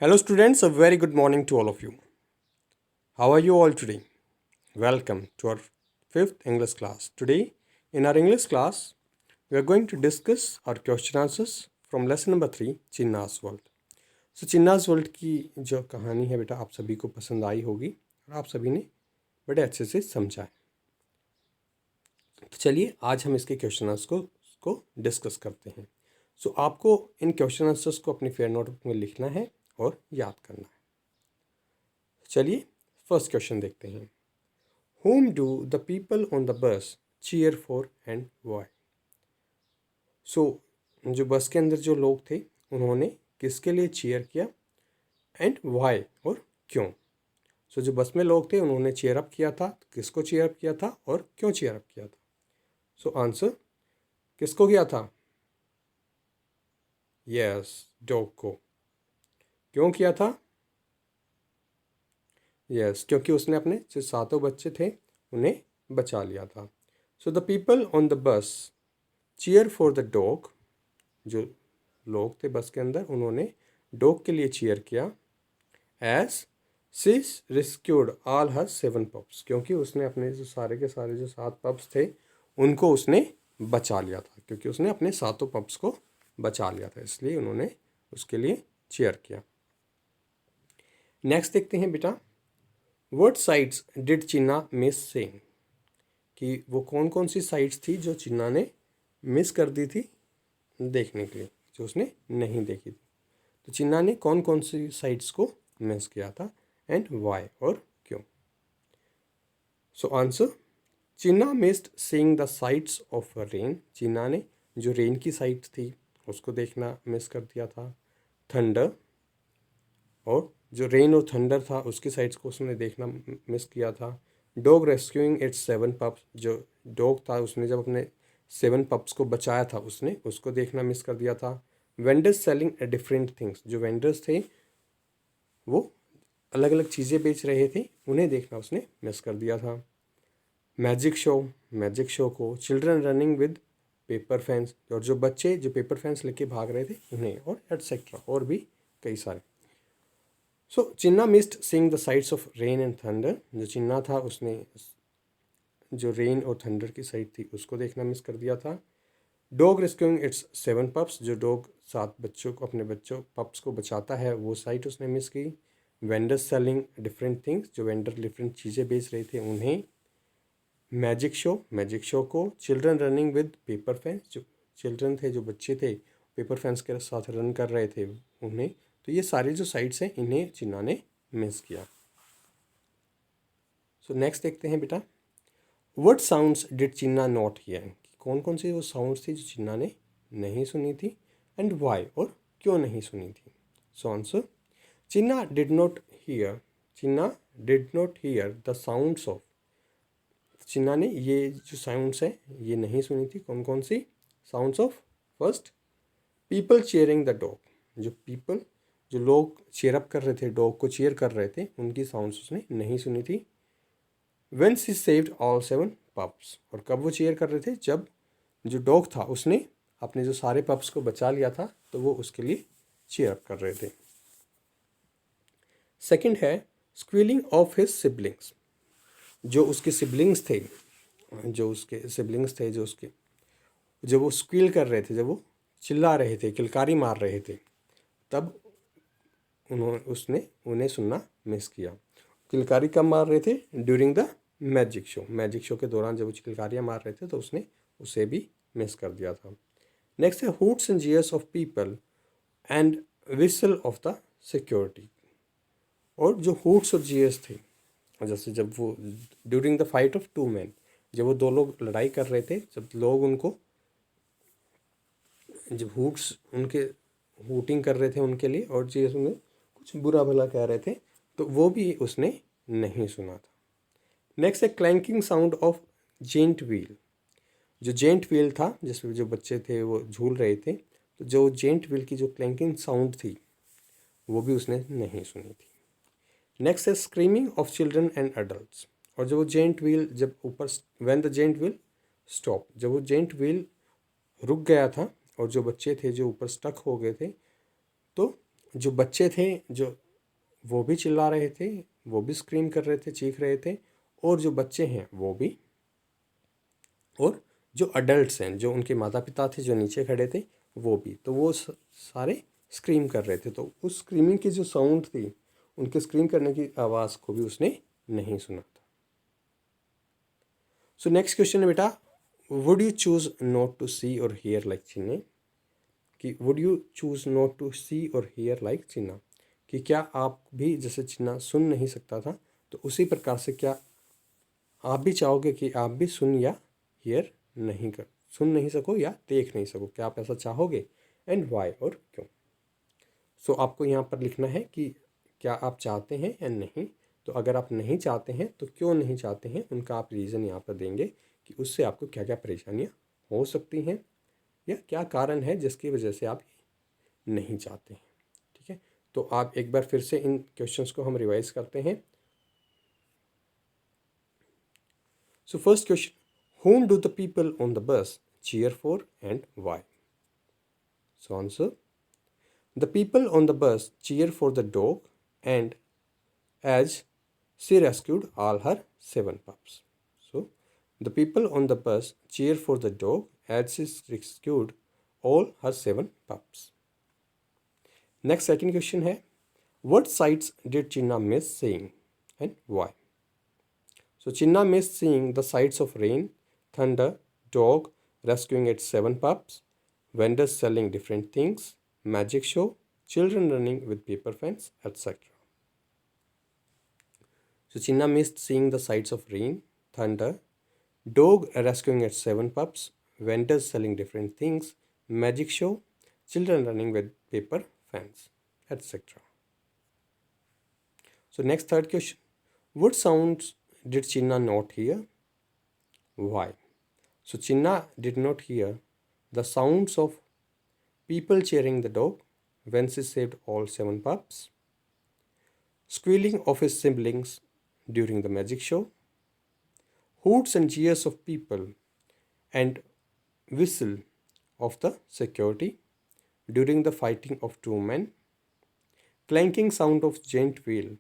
Hello, students. A very good morning to all of you. How are you all today? Welcome to our fifth English class. Today, in our English class, we are going to discuss our question answers from lesson number 3, Chinna's World. So, Chinna's World की जो कहानी है बेटा आप सभी को पसंद आई होगी और आप सभी ने बड़े अच्छे से समझा है. तो चलिए आज हम इसके क्वेश्चन आंसर्स को डिस्कस करते हैं. सो आपको इन क्वेश्चन आंसर्स को अपनी फेयर नोटबुक में लिखना है और याद करना है. चलिए फर्स्ट क्वेश्चन देखते हैं. Whom do the people on the bus cheer for and why? सो जो बस के अंदर जो लोग थे उन्होंने किसके लिए चीयर किया एंड वाई और क्यों. सो जो बस में लोग थे उन्होंने चीयर अप किया था, किसको चीयर अप किया था और क्यों चीयर अप किया था. सो आंसर किसको किया था? यस, डॉग को. क्यों किया था? यस, क्योंकि उसने अपने जो सातों बच्चे थे उन्हें बचा लिया था. So the people on the bus cheer for the dog. जो लोग थे बस के अंदर उन्होंने डॉग के लिए चीयर किया as she rescued all her 7 pups. क्योंकि उसने अपने जो सारे के सारे जो 7 पप्स थे उनको उसने बचा लिया था. क्योंकि उसने अपने सातों पप्स को बचा लिया था इसलिए उन्होंने उसके लिए चीयर किया. नेक्स्ट देखते हैं बेटा. What sites did Chinna miss seeing. कि वो कौन कौन सी साइट्स थी जो चिन्ना ने मिस कर दी थी देखने के लिए, जो उसने नहीं देखी थी. तो चिन्ना ने कौन कौन सी साइट्स को मिस किया था एंड वाई और क्यों. So answer Chinna missed seeing the sights of rain. Chinna ने जो रेन की साइट थी उसको देखना मिस कर दिया था. थंडर, और जो रेन और थंडर था उसकी साइड्स को उसने देखना मिस किया था. Dog rescuing it's 7 pups. जो डॉग था उसने जब अपने 7 पप्स को बचाया था उसने उसको देखना मिस कर दिया था. Vendors selling different things. जो वेंडर्स थे वो अलग अलग चीज़ें बेच रहे थे उन्हें देखना उसने मिस कर दिया था. मैजिक शो को. Children running with paper fans. और जो बच्चे जो पेपर फैंस लेके भाग रहे थे उन्हें, और एटसेट्रा और भी कई सारे. So Chinna missed seeing the sights of rain and thunder. जो चिन्ना था उसने जो रेन और थंडर की साइड थी उसको देखना मिस कर दिया था. Dog rescuing it's 7 pups. जो डॉग 7 बच्चों को अपने बच्चों पप्स को बचाता है वो साइट उसने मिस की. Vendors selling different things. जो वेंडर डिफरेंट चीज़ें बेच रहे थे उन्हें. मैजिक शो को. Children running with paper fans. जो चिल्ड्रन थे जो बच्चे थे पेपर फैंस के साथ रन कर रहे थे उन्हें. तो ये सारी जो साइट्स हैं इन्हें चिन्ना ने मिस किया. सो नेक्स्ट देखते हैं बेटा. What sounds did Chinna not here. कौन कौन सी वो साउंड्स थी जो चिन्ना ने नहीं सुनी थी एंड वाई और क्यों नहीं सुनी थी. So answer Chinna did not hear the sounds of. Chinna ने ये जो साउंड्स हैं ये नहीं सुनी थी. कौन कौन सी sounds of? First, people cheering the dog. जो लोग चीयर अप कर रहे थे, डॉग को चीयर कर रहे थे, उनकी साउंड्स उसने नहीं सुनी थी. When she saved all 7 pups. और कब वो चीयर कर रहे थे? जब जो डॉग था उसने अपने जो सारे पप्स को बचा लिया था तो वो उसके लिए चीयर अप कर रहे थे. सेकंड है स्क्वीलिंग ऑफ हिज सिबलिंग्स. जो उसके सिबलिंग्स थे जब वो स्क्वील कर रहे थे, जब वो चिल्ला रहे थे, किलकारी मार रहे थे, तब उसने उन्हें सुनना मिस किया. किलकारी कब मार रहे थे? ड्यूरिंग द मैजिक शो के दौरान जब वो किलकारियाँ मार रहे थे तो उसने उसे भी मिस कर दिया था. नेक्स्ट है hoots and jeers of people and whistle of the security. और जो हूट्स और जीयर्स थे, जैसे जब वो during the fight of 2 men, जब वो 2 लोग लड़ाई कर रहे थे, जब लोग उनको जब उनके हूटिंग कर रहे थे उनके लिए और जीयर्स उन्हें कुछ बुरा भला कह रहे थे, तो वो भी उसने नहीं सुना था. नेक्स्ट है क्लैंकिंग साउंड ऑफ जेंट व्हील. जो जेंट व्हील था जिसमें जो बच्चे थे वो झूल रहे थे, तो जो जेंट व्हील की जो क्लैंकिंग साउंड थी वो भी उसने नहीं सुनी थी. नेक्स्ट है screaming of children and adults. और जो जेंट व्हील जब ऊपर when the giant wheel stop, जब वो जेंट व्हील रुक गया था और जो बच्चे थे जो ऊपर स्टक हो गए थे, तो जो बच्चे थे जो वो भी चिल्ला रहे थे, वो भी स्क्रीम कर रहे थे, चीख रहे थे, और जो बच्चे हैं वो भी, और जो अडल्ट्स हैं जो उनके माता पिता थे जो नीचे खड़े थे वो भी, तो वो सारे स्क्रीम कर रहे थे। तो उस स्क्रीमिंग की जो साउंड थी, उनके स्क्रीम करने की आवाज़ को भी उसने नहीं सुना था। सो नेक्स्ट क्वेश्चन है बेटा, would you choose not to see और हियर लाइक चिन्ना, कि would you choose not to see और हियर लाइक चिन्ना, कि क्या आप भी जैसे चिन्ना सुन नहीं सकता था तो उसी प्रकार से क्या आप भी चाहोगे कि आप भी सुन या हियर नहीं कर सुन नहीं सको या देख नहीं सको, क्या आप ऐसा चाहोगे, एंड वाई, और क्यों। सो आपको यहाँ पर लिखना है कि क्या आप चाहते हैं या नहीं। तो अगर आप नहीं चाहते हैं तो क्यों नहीं चाहते हैं, उनका आप रीज़न यहाँ पर देंगे कि उससे आपको क्या क्या परेशानियाँ हो सकती हैं या क्या कारण है जिसकी वजह से आप नहीं चाहते हैं। ठीक है, तो आप एक बार फिर से इन क्वेश्चंस को हम रिवाइज करते हैं। So first question, whom do the people on the bus cheer for and why? So answer, the people on the bus cheer for the dog and as she rescued all her 7 pups. So the people on the bus cheer for the dog as she rescued all her 7 pups. Next second question है, what sights did Chinna miss seeing and why? So Chinna missed seeing the sights of rain, thunder, dog rescuing its 7 pups, vendors selling different things, magic show, children running with paper fence, etc. So Chinna missed seeing the sights of rain, thunder, dog rescuing its 7 pups, vendors selling different things, magic show, children running with paper fence, etc. So next third question, what sounds did Chinna not hear? Why? So Chinna did not hear the sounds of people cheering the dog when she saved all 7 pups, squealing of his siblings during the magic show, hoots and cheers of people, and whistle of the security during the fighting of 2 men, clanking sound of giant wheel,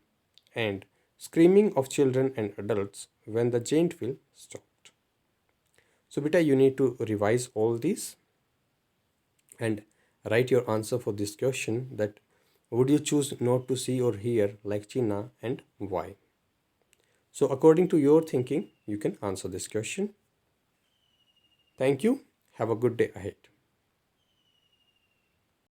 and screaming of children and adults when the giant wheel stopped. So beta, you need to revise all these and write your answer for this question, that would you choose not to see or hear like Chinna and why? So according to your thinking, you can answer this question. Thank you. Have a good day ahead.